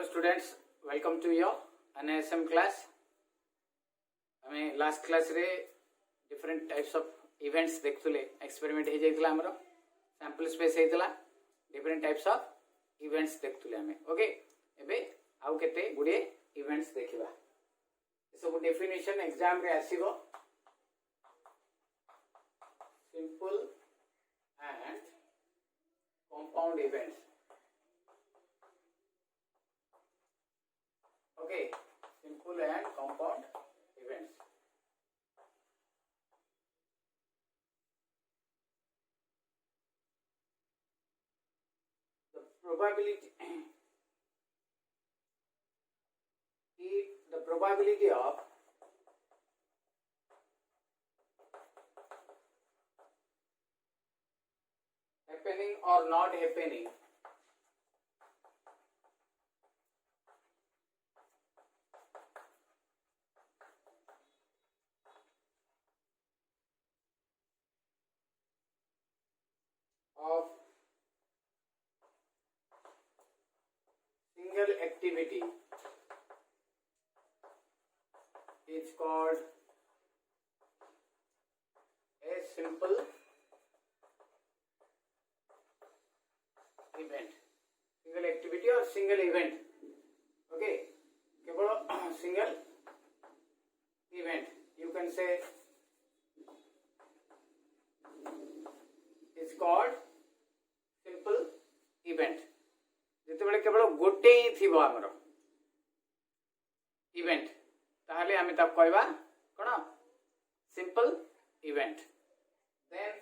Hello students, welcome to your NASM class. हमें last class रे different types of events देखुले experiment हे जाइतला हमरो सैंपल स्पेस हेतला डिफरेंट टाइप्स ऑफ इवेंट्स देखुले हमें ओके एबे आउ केते गुडे इवेंट्स देखिबा सब डेफिनेशन एग्जाम रे आसीबो simple and compound events okay simple and compound events the probability of happening or not happening of single activity is called a simple event. Single activity or single event. Okay, केवल single event. You can say is called simple event. जिते बेले केवल गोटे ही थिबो हमरो event ताहले आमे ता कहबा कोन simple event. Then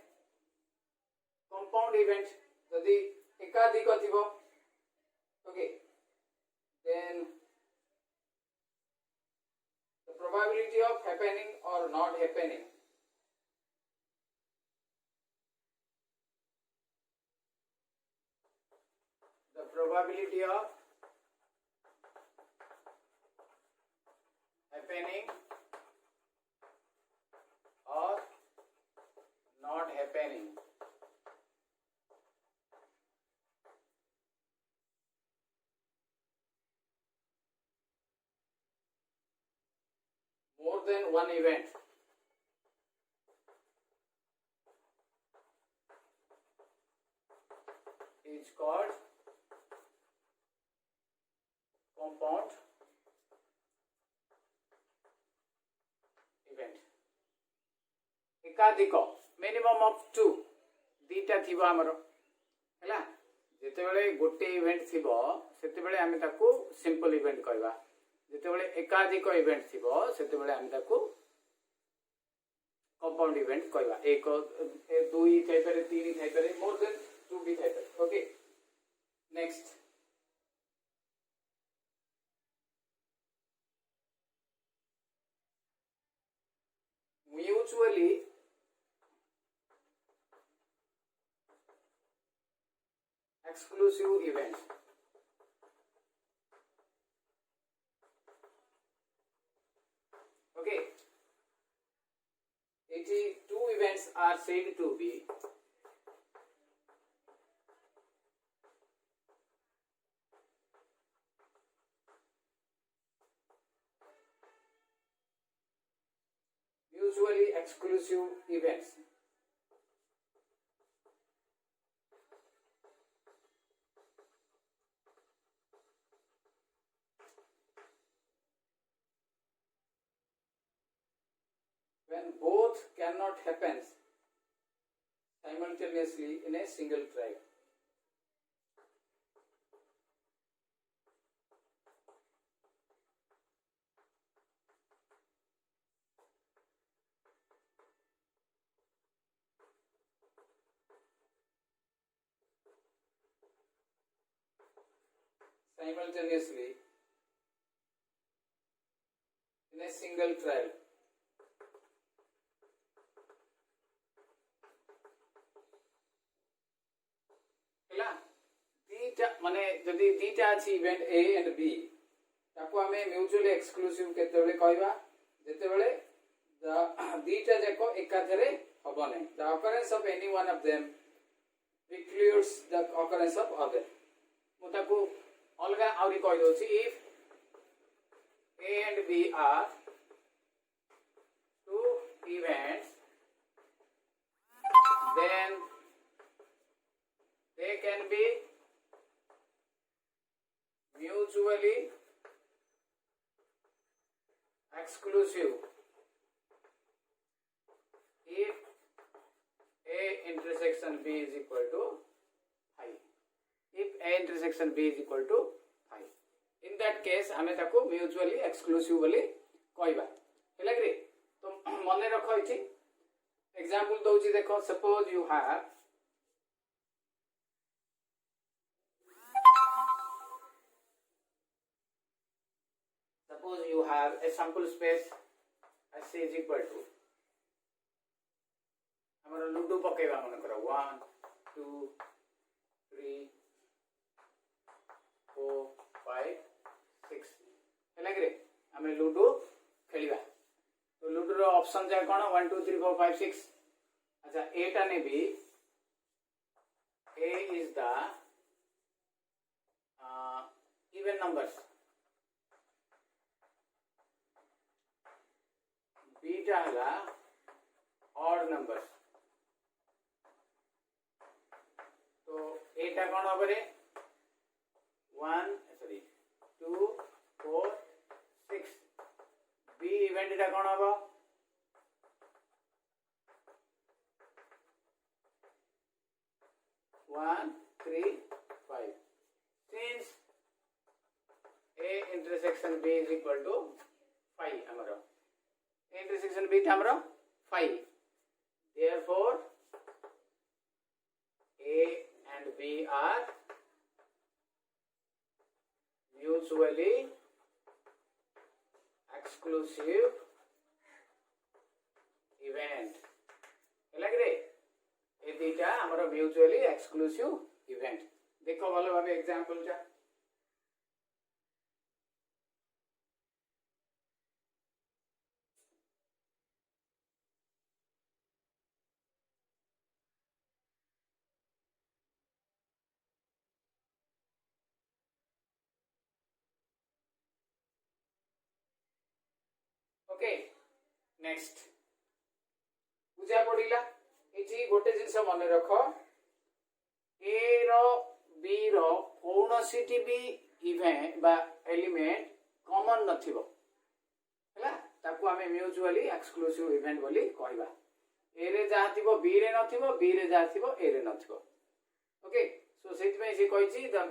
compound event यदि एकाधिक थिबो okay then the probability of happening or not happening the probability of happening or not happening more than one event is called compound event. एकाधिक मिनिमम ऑफ 2 दीटा थिबो हमरो हला जेते बेले गोटे इवेंट थिबो सेते बेले आमे ताको सिंपल इवेंट कहबा जेते बेले एकाधिक इवेंट थिबो सेते बेले आमे ताको कंपाउंड इवेंट कहबा एक 2 थाई पारे 3 थाई पारे मोर देन 2 भी थाई पारे okay. Next mutually exclusive events. Okay, 82 events are said to be mutually exclusive events. When both cannot happen simultaneously in a single trial. Simultaneously in a single trial. माने जदि दीटा अछि event A and B ताको हमें mutually exclusive केते बेले कहबा जेते बेले दीटा जाको एकाथरे हबो नै the occurrence of any one of them precludes the occurrence of other. मुताको अलग अलग आउरी कहि दोछि if A and B are two events then they can be mutually exclusive if A intersection B is equal to phi. If A intersection B is equal to phi. In that case आमे ताको mutually exclusive बोली कहबा हैला कि तो मन रख इथि example दोछि देखो suppose you have a sample space S is equal to हमर लूडो पकेबा मन करो 1 2 3 4 5 6 हैला कि हमें लूडो खेलिबा तो लूडो रो ऑप्शन जा कोन 1 2 3 4 5 6 अच्छा एटा ने भी A is the even numbers beta हला ऑड नंबर्स तो एटा कोन होबरे 1 सॉरी 2 4 6 बी इवेंट एटा कोन होबो 1 3 5 since A intersection B is equal to 5 हमरो intersection B हमरो 5 therefore A and B are mutually exclusive event हैला कि ए दुटा हमरो mutually exclusive event देखो भलो भाबे एग्जांपल जा ओके नेक्स्ट बुझा पड़िला एठी गोटे जिंस मन रख ए रो बी रो कोनोसी टी भी इवेंट बा एलिमेंट कॉमन नथिबो हैला ताकू हमें म्यूचुअली एक्सक्लूसिव इवेंट बोली कहबा ए रे जा थिबो बी रे नथिबो बी रे जा थिबो ए रे नथिबो ओके सो सेति में से कहिछि the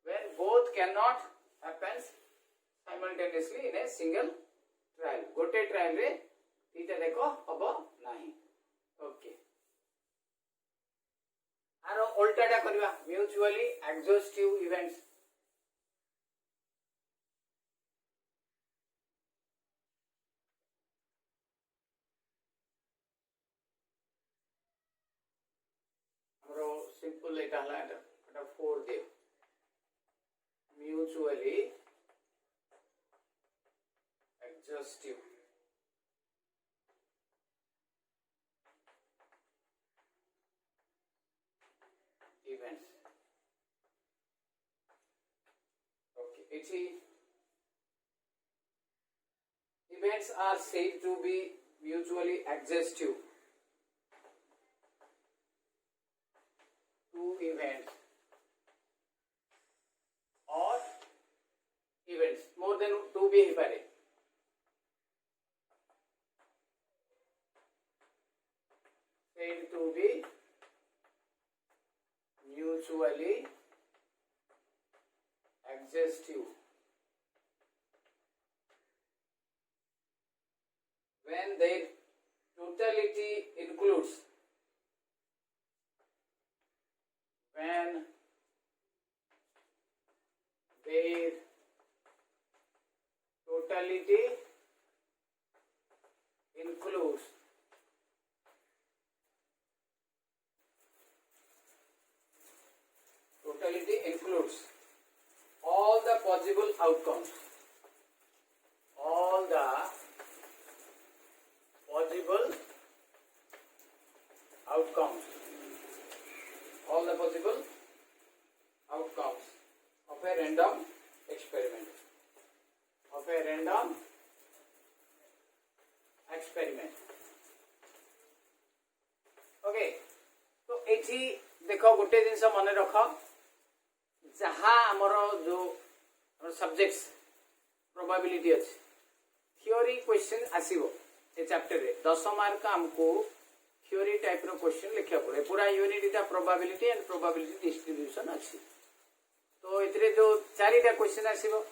when both cannot happens simultaneously in a single trial गोटे ट्रायल रे तीटा देखो हबो नाही ओके आरो उल्टाटा करबा म्यूचुअली एक्सॉस्टिव इवेंट्स हमरो सिंपल एटा हला एटा 4 दे mutually exhaustive events okay ethi events are said to be mutually exhaustive two events or events more than two be pare said to be mutually exhaustive when their totality includes when their totality includes all the possible outcomes all the possible outcomes of a a random experiment. Of a random experiment. Okay तो एठी देखो गोटे जिनस मन रख जहाँ आमर जो subjects probability अच्छी थियोरी क्वेश्चन आसीबो ए चैप्टर रे 10 मार्क हमको थियोरी टाइप रो क्वेश्चन लिखा पड़े पूरा यूनिट इटा प्रोबेबिलिटी एंड प्रोबेबिलिटी डिस्ट्रीब्यूशन अच्छी तो इतरे जो चारिटा क्वेश्चन आसीबो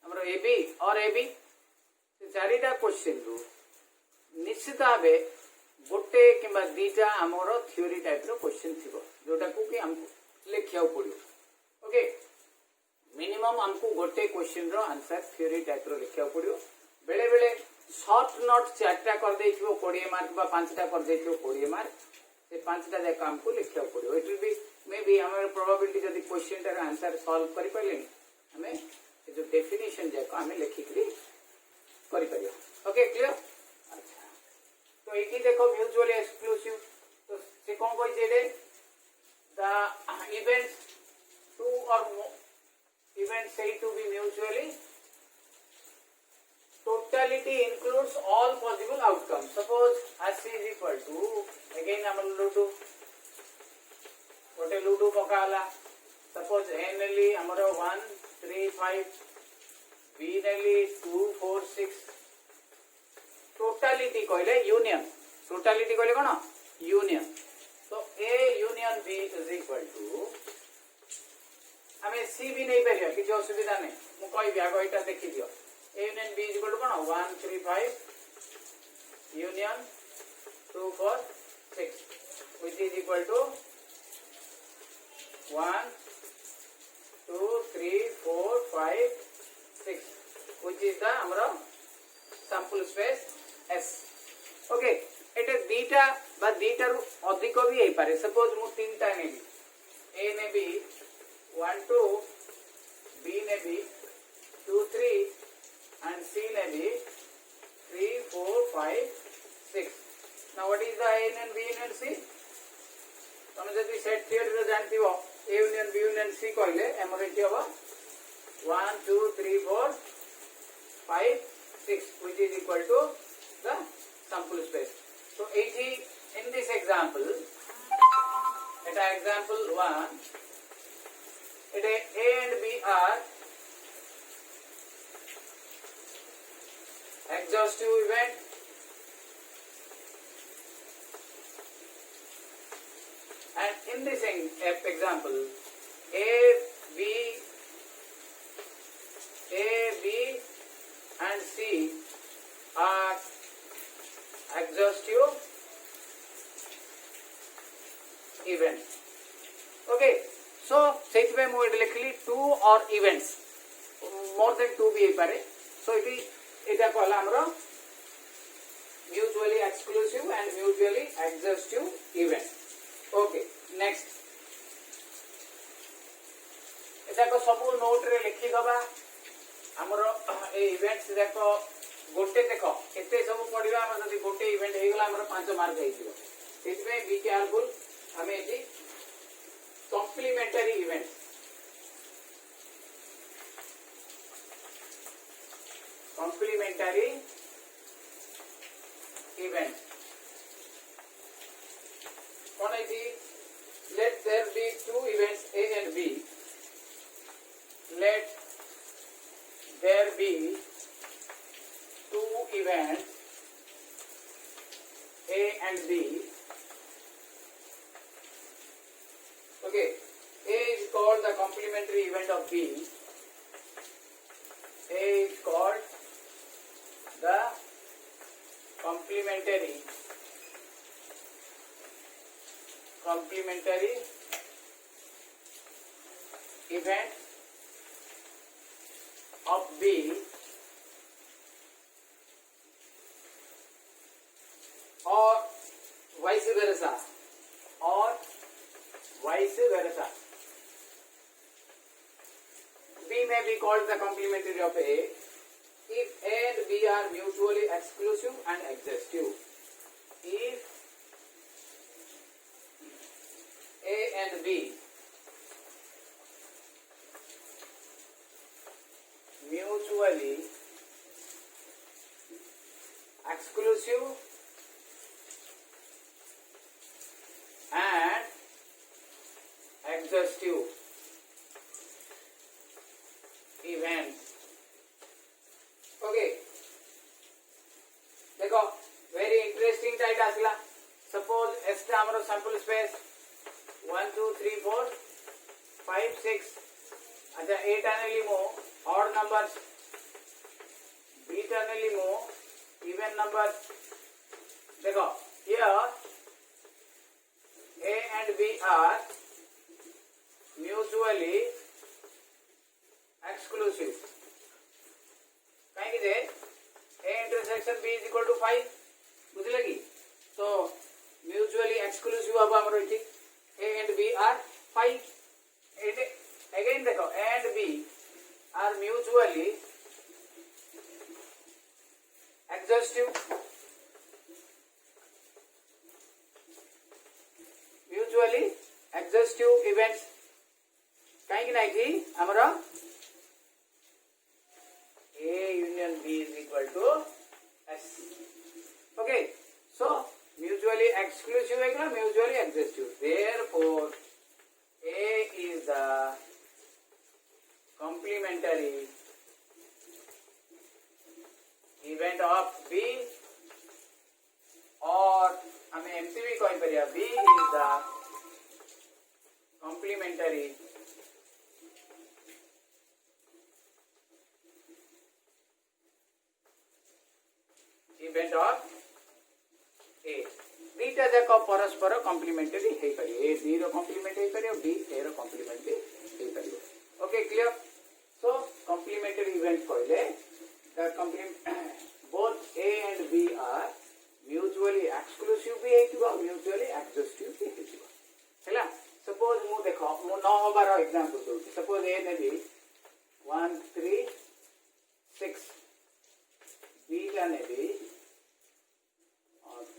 हमरो एबी और एबी से चारिटा क्वेश्चन रो निश्चित भावे गोटे किंबा दीटा आमर थियोरी टाइप रो क्वेश्चन थिबो जोटा को कि हमको लिखिया पड़ियो ओके मिनिमम हमको गोटे क्वेश्चन रो आंसर थियोरी टाइप रो लिखिया पड़ियो बेले बेले शॉर्ट नोट चारटा कर देथिबो 20 मार्क बा पांचटा कर देथिबो 20 मार्क से पांचटा जाक हमको लिखिया पड़ियो it will be may be हमर प्रोबेबिलिटी जदी क्वेश्चन टर आंसर सॉल्व करि परले हमें जो डेफिनेशन जाक हमें लिखि करी करि परियो ओके क्लियर तो ये देखो म्यूचुअली एक्सक्लूसिव तो से कौन कोई जेडे द इवेंट्स टू और events say to be mutually totality includes all possible outcomes suppose as is equal to again हम लूडो गोटे लूडो पकाला suppose a नेली हमरो 1 3 5 b नेली 2 4 6 टोटालिटी कहले यूनियन टोटालिटी कहले कोन यूनियन तो A union B is equal to हमें सी भी नहीं परिया कि असुविधा नहीं मु कहि आग एटा देखि दियो A union B is equal to कोन 1 3 5 union 2 4 6 which is equal to 1 2 3 4 5 6 which is the हमरा सैंपल स्पेस S ओके एटे दीटा बा दीटा रु अधिक भी होई पारे सपोज मु तीनटा नेबी A navy 1 2 B navy 2 3 and C navy 3 4 5 6 now what is the A union B union C तमे जदी सेट थियरी रो जानथिबो A union B union C कहले हमर एठी होबा 1 2 3 4 5 6 which is equal to the sample space. So, in this example, at example 1, A and B are exhaustive event and in this example, A, B and C are exhaustive events. Okay, so सेति में मु लिखली to और events more than to भी पारे सो इटी एटा कहला हमरो mutually exclusive and mutually exhaustive event. Okay next एटा को सब नोट रे लिखि दबा हमरो ए इवेंट्स देखो गोटे देख केते सब पढ़िबा हमर जदी गोटे इवेंट हे गेला हमर 5 मार्क आइथिबो सेति में बी केयरफुल हमें एटी कॉम्प्लीमेंटरी इवेंट कौन है थी let there be two events A and B let there be two events A and B. Okay, A is called the complementary event of B. A is called the complementary event of B or vice versa B may be called the complementary of A if A and B are mutually exclusive and exhaustive. If A and B mutually exclusive and exhaustive events. Okay, देखो very interesting type आसला. Suppose एस्टा हमरो sample space 1 2 3 4 5 6. अच्छा 8 आने limo odd numbers, B आने limo even numbers. देखो here A and B are mutually exclusive. कहीं जे A intersection B is equal to 5 बुझले कि तो mutually exclusive अब हमरो इठी A and B are 5. Again देखो A and B are mutually exhaustive. Mutually exhaustive events कहीं नहीं थी हमारा A union B is equal to S. Okay, so mutually exclusive है mutually exhaustive. Therefore, A is the complementary event of B, or हमें एमसी भी कॉइन करिया B is the complementary event of A. दीटा जाक परस्पर कॉम्प्लीमेंटरी हे करियो. A B रो कॉम्प्लीमेंट हे करियो, B A रो कॉम्प्लीमेंट भी हे करियो. Okay clear. So complementary event कहले both A and B are mutually exclusive भी हेतिबा, mutually exhaustive भी हेतिबा. हैला सपोज मु देखो मु न होबार एग्जांपल दउ. सपोज A ने भी 1 3 6, B ला ने भी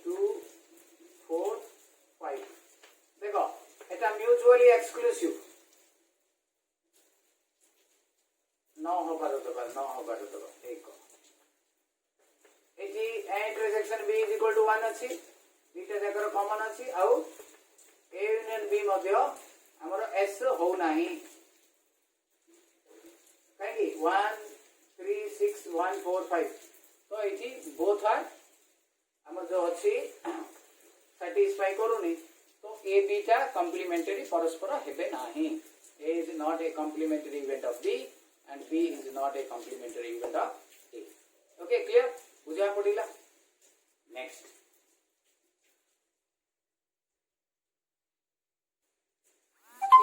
2 4 5. देखो एटा म्यूचुअली एक्सक्लूसिव न होबार तो एक एजी A intersection B is equal to 1 अछि. दीटा जाकर कॉमन अछि आउ A union B मध्य हमरो S हो नाही. काहे 1 3 6 1 4 5 तो एजी बोथ आर हमर जो अछि सैटिस्फाई करूनी तो A B टा कॉम्प्लीमेंटरी परस्पर हेबे नाही. A is not a complementary event of B and B is not a complementary event of A. Okay, clear? बुझा पड़िला. Next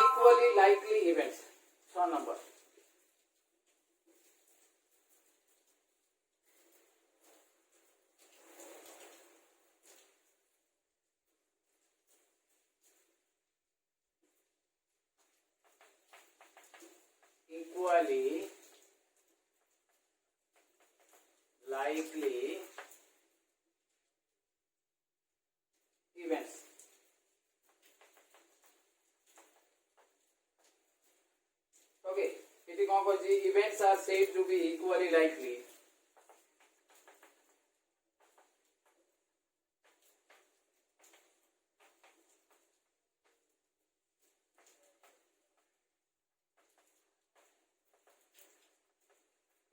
equally likely events 6 number. equally likely events. Okay, it is called the events are said to be equally likely.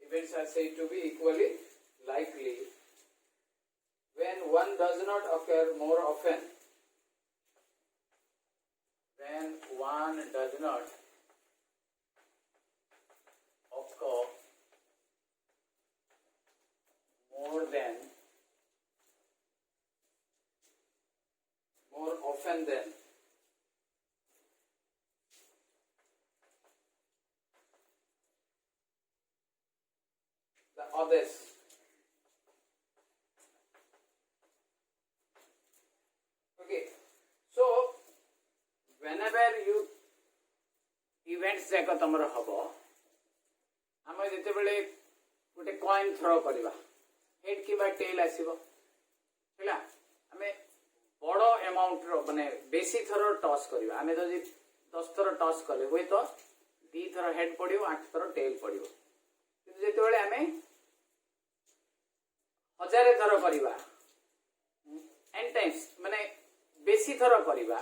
Events are said to be equally likely when one does not occur more often. When one does not occur more often than the others. Okay, so whenever you events जाक तमर हबो हम जते बेले गोटे coin throw करबा head कि बा टेल आसीबो हैला हमें बड़ो अमाउंट रो माने बेसी थरो टॉस करबा हमें तो 10 थरो टॉस करले होय तो 2 थरो हेड पड़ियो 8 थरो टेल पड़ियो. जिते आम 1000 थर करवा एन टाइम्स माने बेसी थर करवा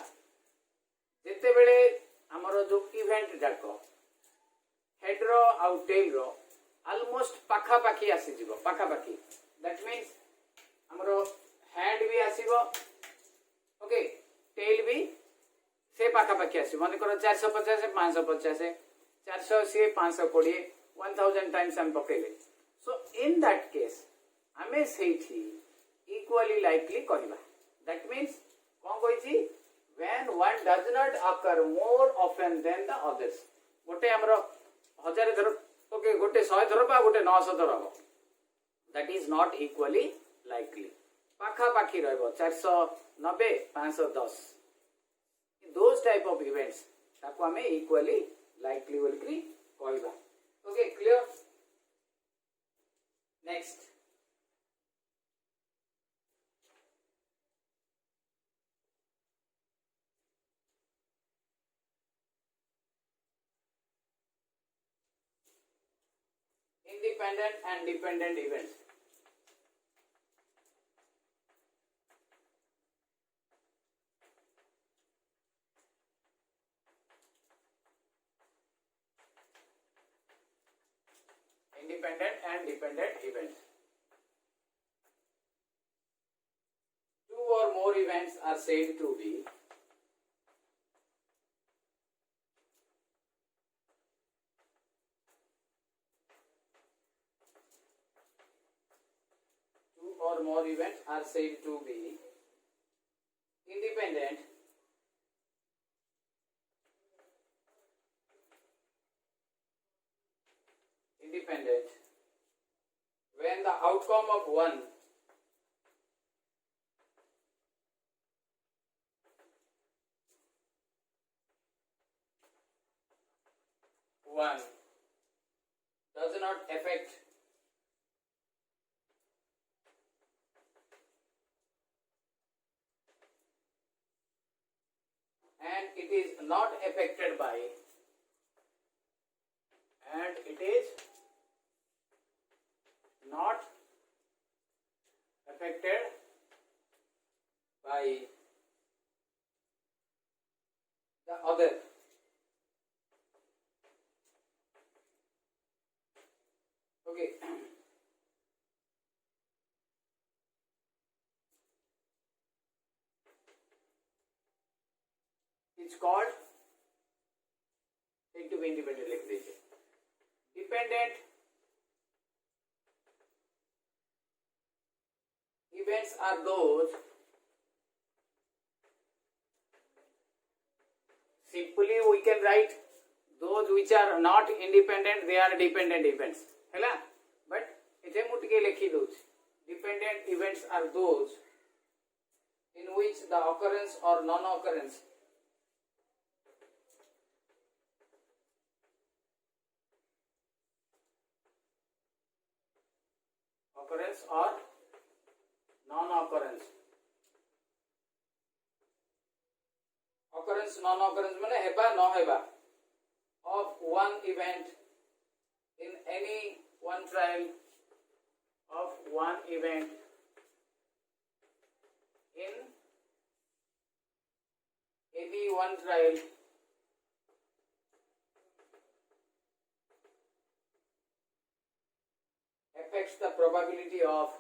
जिते बेले आमर जो इवेंट जाक हेड रो आउ टेल रो ऑलमोस्ट पाखापाखी आसीज पाखापाखी दैट मीन्स आमर हेड भी आसीबो ओके टेल भी से पाखापाखी आस मन कर 450 550 400 सी 520 1000 टाइम्स आम पकेले सो इन दैट केस आम से इक्वली लाइकली कहवा दैट मीन्स कौन कही when one does not occur more often than the others गोटे आमर 1000 थर ओके गोटे 100 थर बा गोटे 900 थर हम that is not equally likely पाखापाखी रहिबो 490 510 दोज टाइप ऑफ इवेंट्स ताको हमें इक्वली लाइकली बोलकरी कहबा okay clear next independent and dependent events independent and dependent events two or more events are said to be or more events are said to be independent when the outcome of one does not affect and it is not affected by and it is not affected by the other okay it's called said to be independent लिख दीजिए dependent events are those simply we can write those which are not independent they are dependent events हैला but इथे मु टिके लिखि दोछ dependent events are those in which the occurrence or non occurrence or non-occurrence occurrence non-occurrence माने हेबा न हेबा of one event in any one trial of one event in any one trial affects the probability of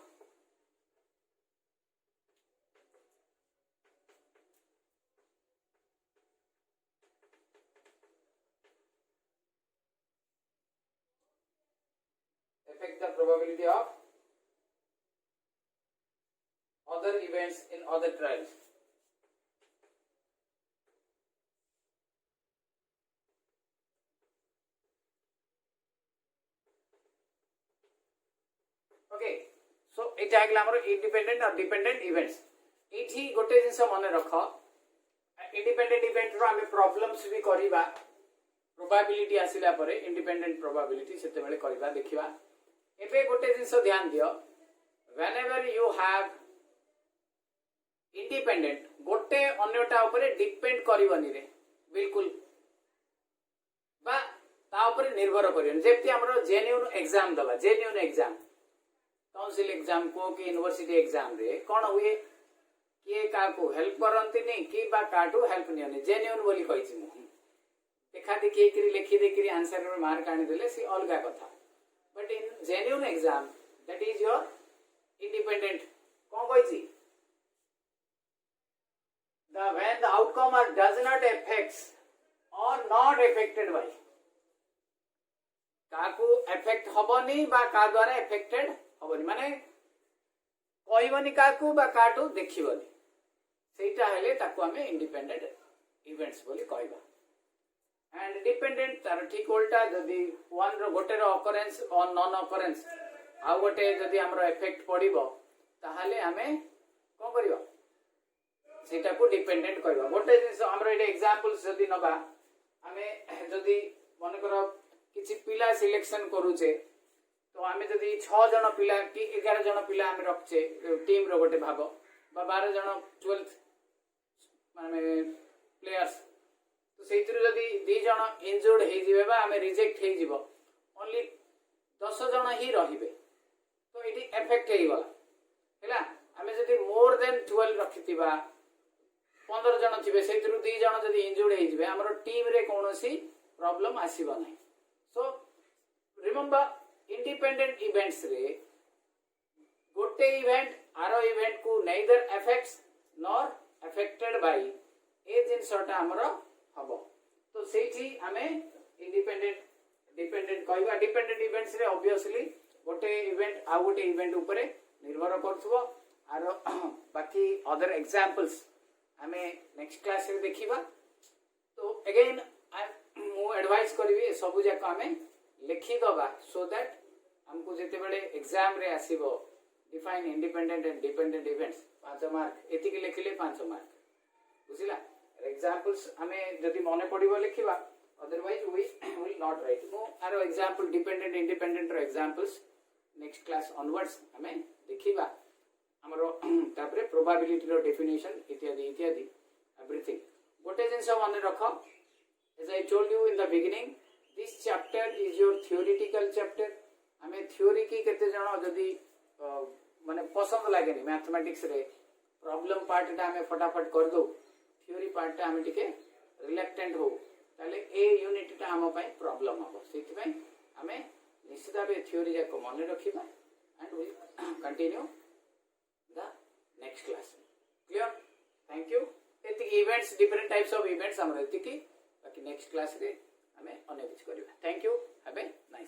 other events in other trials. Okay, so এটা হইলা हमर independent और dependent events एठी गोटे जिंस मन रख इंडिपेंडेंट इवेंट रो हमें प्रॉब्लम्स भी करिबा प्रोबेबिलिटी आसिला परे इंडिपेंडेंट प्रोबेबिलिटी सेते बेले करिबा देखिबा एबे गोटे जिंस ध्यान दियो whenever you have इंडिपेंडेंट गोटे अन्यटा ऊपर डिपेंड करबनी रे बिल्कुल बा ता ऊपर निर्भर करियन जेमती हमरो जेन्युइन एग्जाम दबा जेन्युइन एग्जाम काउंसिल एग्जाम को कि यूनिवर्सिटी एग्जाम रे कोन हुए किए काको हेल्प करंती नहीं कि बा काटू हेल्प नहीं जेन्युइन बोली कहिछि मु देखा देखी करी लिखि देखि आंसर में मार्क आनी देले सी अलगा कथा but in genuine exam that is your independent कोन कहिछि the when the outcome are does not affects or not affected by काकू एफेक्ट हबनी बा का द्वारा एफेक्टेड हबनी माने कहबनी काकू बा काटू देखिबनी सेटा हेले ताकू हमें इंडिपेंडेंट इवेंट्स बोली कहबा एंड डिपेंडेंट तार ठीक उल्टा जदी वन रो गोटे रो ऑकरेंस और नॉन ऑकरेंस आ गोटे जदी हमरो इफेक्ट पड़िबो ताहाले हमें कोन करिबो सेटा को डिपेंडेंट कहबा गोटे जिंस हमरो एटा एग्जांपल्स जदी नबा हमें जदी मन करो किछि पिला सिलेक्शन करूचे तो आमे जदी 6 जण पिला कि 11 जण पिला आमे रखचे टीम रो गोटे भाग बा 12 जण 12th माने प्लेयर्स तो सेइतरु जदी 2 जण इंजर्ड हे जिवे बा आमे रिजेक्ट हे जिवो ओनली 10 जण ही रहिबे तो एटी इफेक्ट हे गला हैला आमे जदी मोर देन 12 रखितिबा 15 जण थिबे सेइतरु 2 जण जदी इंजर्ड हे जिवे हमरो टीम रे कोनोसी प्रॉब्लम आसीबा नै सो रिमेंबर इंडिपेंडेंट इवेंट्स रे गोटे इवेंट आरो इवेंट को neither affects nor affected by ए जिनसटा हमरो हबो तो सेठी हमें इंडिपेंडेंट डिपेंडेंट कहबा डिपेंडेंट इवेंट्स रे ऑब्वियसली गोटे इवेंट आ गोटे इवेंट ऊपर निर्भर करथबो आरो बाकी अदर एग्जांपल्स हमें नेक्स्ट क्लास रे देखिबा तो अगेन मु एडवाइस करबी सब जाक हमें लिखि दबा सो दैट हमको जेते बेले एग्जाम रे आसीबो define independent and dependent events 5 mark एतिके लिखिले 5 मार्क बुझिला एग्जांपल्स हमें जदी मने पडिबो लिखिबा otherwise we will not write मु आरो एग्जांपल डिपेंडेंट इंडिपेंडेंट रो एग्जांपल्स नेक्स्ट क्लास ऑनवर्ड्स हमें देखिबा हमरो तापरे प्रोबेबिलिटी रो डेफिनेशन इत्यादि इत्यादि एवरीथिंग गोटे जिंस माने रखो as I told you in the beginning this chapter is your theoretical chapter हमें थ्योरी की केते जण जदी माने पसंद लागेनी मैथमेटिक्स रे प्रॉब्लम पार्ट टा हमें फटाफट कर दो थ्योरी पार्ट टा हमें टिके रिलैक्टेंट हो ताले ए यूनिट टा हम पई प्रॉब्लम हो सेति पई हमें निश्चित भाबे थ्योरी जाको मन रखिबा and we continue the next class clear thank you एति events different types of events हम एति की बाकी नेक्स्ट क्लास रे हमें अनेक कुछ करबा thank you have a nice